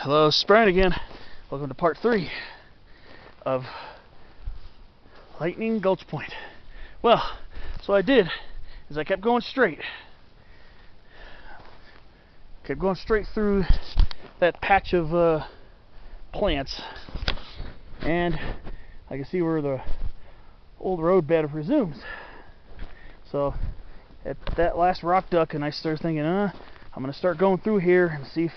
Hello, it's Brian again. Welcome to part 3 of Lightning Gulch Point. Well, so what I did is I kept going straight. Kept going straight through that patch of plants. And I can see where the old road bed resumes. So at that last rock duck, and I started thinking, I'm going to start going through here and see if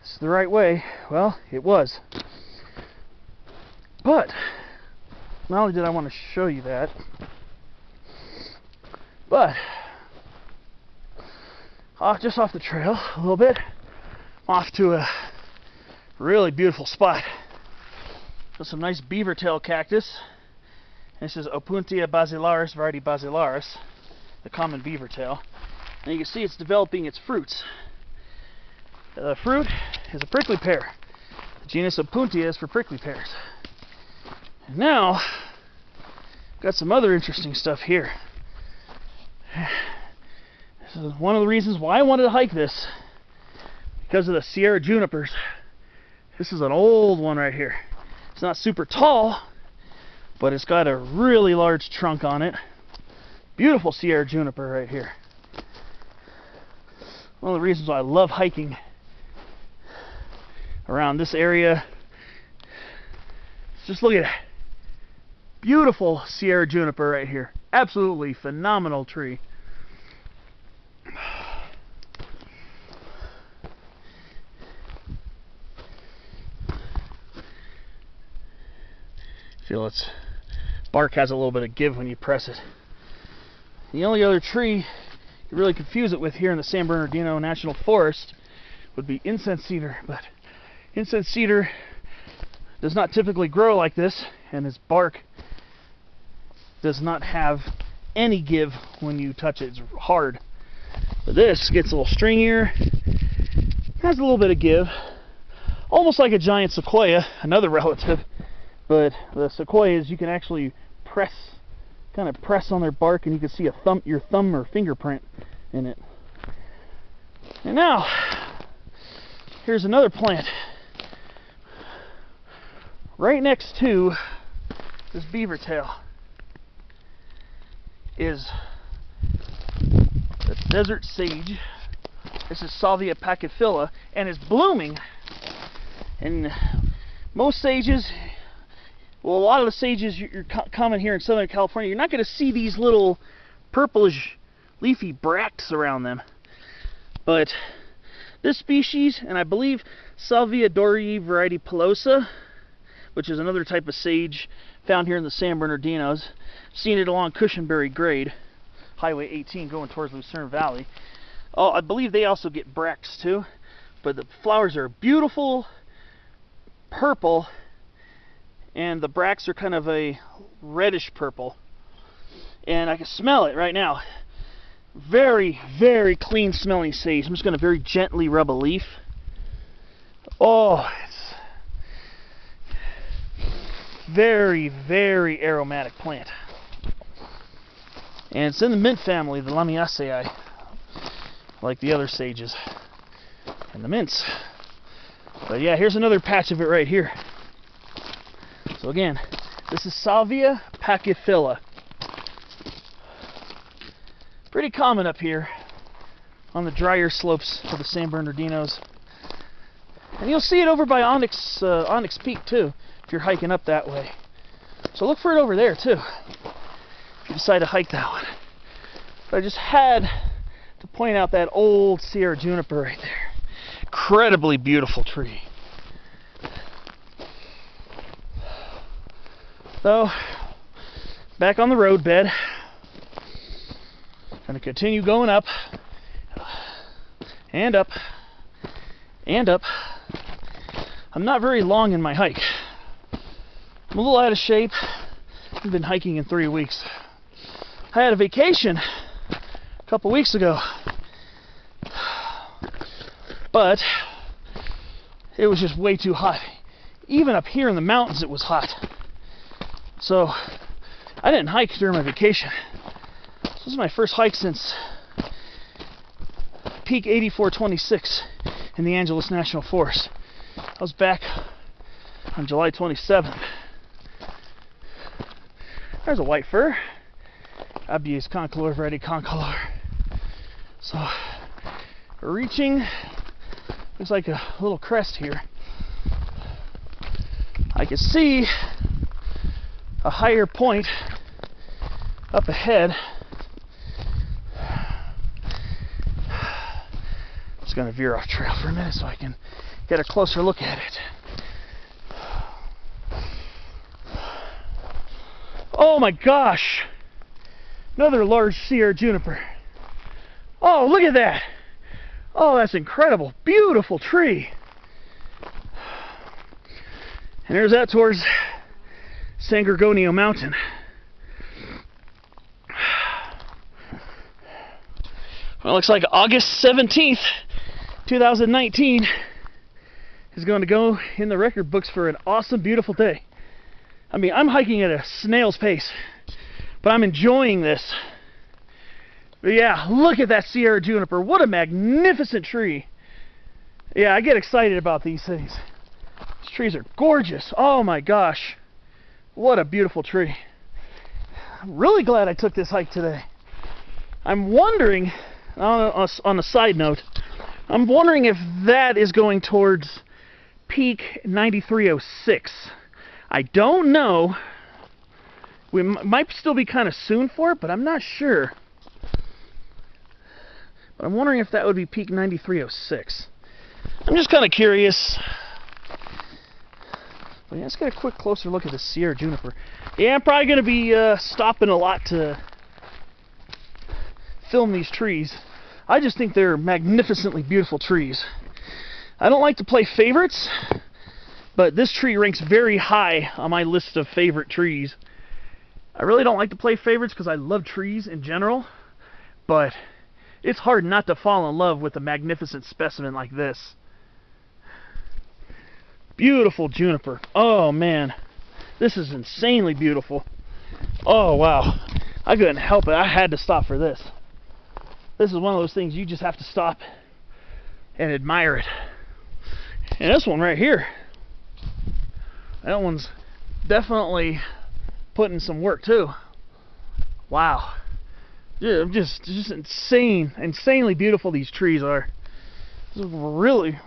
it's the right way. Well, it was. But not only did I want to show you that, but just off the trail a little bit, off to a really beautiful spot with some nice beaver tail cactus. And this is Opuntia basilaris, variety basilaris, the common beaver tail. And you can see it's developing its fruits. The fruit is a prickly pear. The genus Opuntia is for prickly pears. And now, got some other interesting stuff here. This is one of the reasons why I wanted to hike this, because of the Sierra junipers. This is an old one right here. It's not super tall, but it's got a really large trunk on it. Beautiful Sierra juniper right here. One of the reasons why I love hiking around this area. Just look at that. Beautiful Sierra juniper right here. Absolutely phenomenal tree. Feel its bark has a little bit of give when you press it. The only other tree you really confuse it with here in the San Bernardino National Forest would be incense cedar, but incense cedar does not typically grow like this, and its bark does not have any give when you touch it. It's hard. But this gets a little stringier, has a little bit of give, almost like a giant sequoia, another relative. But the sequoias, you can actually kind of press on their bark, and you can see your thumb or fingerprint in it. And now, here's another plant. Right next to this beaver tail is the desert sage. This is Salvia pachyphylla, and it's blooming. And most sages, well, a lot of the sages you're common here in Southern California, you're not going to see these little purplish leafy bracts around them. But this species, and I believe Salvia dorii variety pilosa, which is another type of sage found here in the San Bernardinos, seen it along Cushenberry Grade, Highway 18 going towards Lucerne Valley. Oh, I believe they also get bracts too, but the flowers are beautiful purple, and the bracts are kind of a reddish purple, and I can smell it right now. Very, very clean smelling sage. I'm just going to very gently rub a leaf. Oh, it's very, very aromatic plant. And it's in the mint family, the Lamiaceae, like the other sages and the mints. But yeah, here's another patch of it right here. So again, this is Salvia pachyphylla. Pretty common up here on the drier slopes of the San Bernardinos. And you'll see it over by Onyx Peak too, if you're hiking up that way. So look for it over there too, if you decide to hike that one. But I just had to point out that old Sierra juniper right there. Incredibly beautiful tree. So, back on the road bed. Gonna continue going up, and up, and up. I'm not very long in my hike. I'm a little out of shape. I've been hiking in 3 weeks. I had a vacation a couple weeks ago, but it was just way too hot. Even up here in the mountains it was hot. So I didn't hike during my vacation. This is my first hike since Peak 8426 in the Angelus National Forest. I was back on July 27th. There's a white fir. Abies concolor, variety concolor. So, we're reaching, looks like a little crest here. I can see a higher point up ahead. Just gonna veer off trail for a minute so I can get a closer look at it. Oh my gosh! Another large Sierra juniper. Oh, look at that! Oh, that's incredible. Beautiful tree. And there's that towards San Gorgonio Mountain. Well, it looks like August 17th, 2019 is going to go in the record books for an awesome, beautiful day. I mean, I'm hiking at a snail's pace, but I'm enjoying this. But yeah, look at that Sierra juniper. What a magnificent tree. Yeah, I get excited about these things. These trees are gorgeous. Oh my gosh. What a beautiful tree. I'm really glad I took this hike today. I'm wondering, on a side note, I'm wondering if that is going towards peak 9306. I don't know. We might still be kind of soon for it, but I'm not sure. But I'm wondering if that would be peak 9306. I'm just kind of curious. But yeah, let's get a quick closer look at the Sierra juniper. Yeah, I'm probably going to be stopping a lot to film these trees. I just think they're magnificently beautiful trees. I don't like to play favorites, but this tree ranks very high on my list of favorite trees. I really don't like to play favorites because I love trees in general, but it's hard not to fall in love with a magnificent specimen like this. Beautiful juniper. Oh man, this is insanely beautiful. Oh wow, I couldn't help it. I had to stop for this. This is one of those things you just have to stop and admire it. And this one right here, that one's definitely putting some work too. Wow. Yeah, just insanely beautiful these trees are. This is really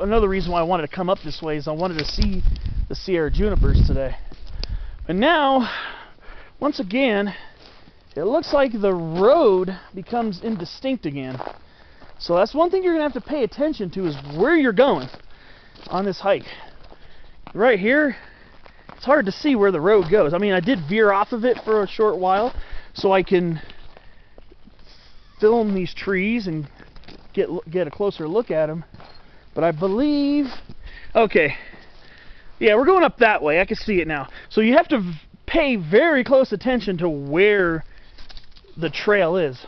another reason why I wanted to come up this way, is I wanted to see the Sierra junipers today. And now, once again, it looks like the road becomes indistinct again. So that's one thing you're going to have to pay attention to, is where you're going on this hike. Right here, it's hard to see where the road goes. I mean, I did veer off of it for a short while so I can film these trees and get a closer look at them. But I believe, okay, yeah, we're going up that way. I can see it now. So you have to pay very close attention to where the trail is,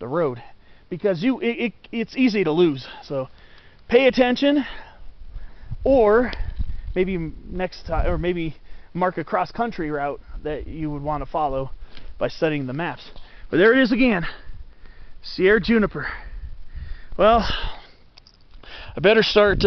the road, because it's easy to lose. So pay attention, or maybe next time, or maybe mark a cross-country route that you would want to follow by studying the maps. But there it is again, Sierra juniper. Well, I better start